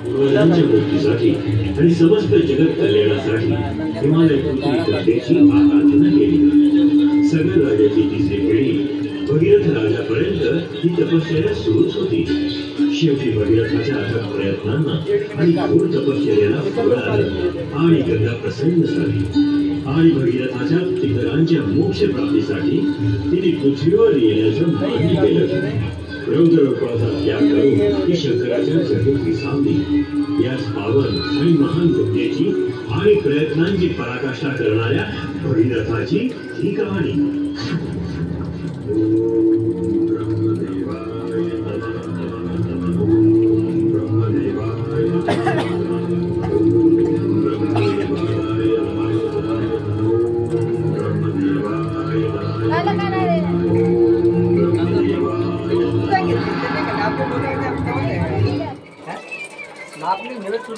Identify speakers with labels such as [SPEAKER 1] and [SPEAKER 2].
[SPEAKER 1] पूर्वजांच्या मुक्तीसाठी आणि समस्त जगत कल्याणासाठी हिमालय कृती कथेची आराधना केली। सगळ राजाची तिसरी पिढी भगीरथ राजापर्यंत ही तपश्चर्या सुरूच होती। शेवटी भगीरथाच्या अथक प्रयत्नांना आणि घोर तपश्चर्याला फळ आलं आणि गंगा प्रसन्न झाली आणि भगीरथाच्या पितरांच्या मोक्ष प्राप्तीसाठी तिने पृथ्वीवर येण्याचं मान्य केलं। रौद्ररूपाचा त्याग करून ती शंकराच्या जगत सामली। याच पावन आणि महान गंगेची आणि प्रयत्नांची पराकाष्ठा करणाऱ्या भगीरथाची ही कहाणी।
[SPEAKER 2] आपली मिळत